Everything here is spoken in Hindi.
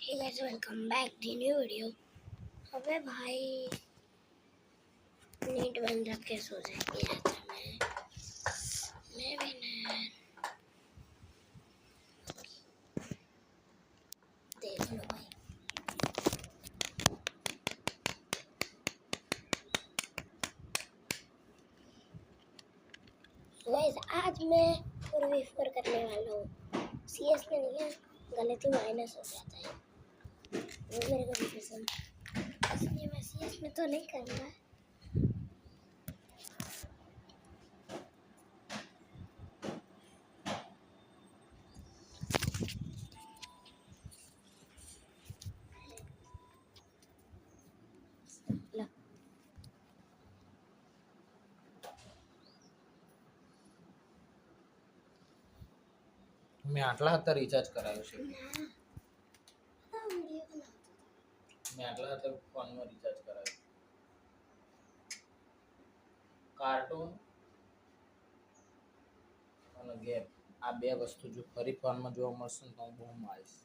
Hey guys, welcome back to new video. अबे भाई नीट बंद रख के सो जाएगी रात में भी नहीं। देख लो भाई, गाइस आज मैं 4v4 करने वाला हूँ। सीएस में नहीं है, गलती माइनस हो जाता है वो मेरे को भी पसंद, इसलिए मैं सीएस में तो नहीं करूँगा। મેં આટલા હતા રિચાર્જ કરાવ્યું છે મેં આટલા હતા ફોનમાં રિચાર્જ કરાવ્યું કાર્ટૂન અને ગેમ આ બે વસ્તુ જો ફરી ફોનમાં જોવા મળશે ને તો હું બહુ મારીશ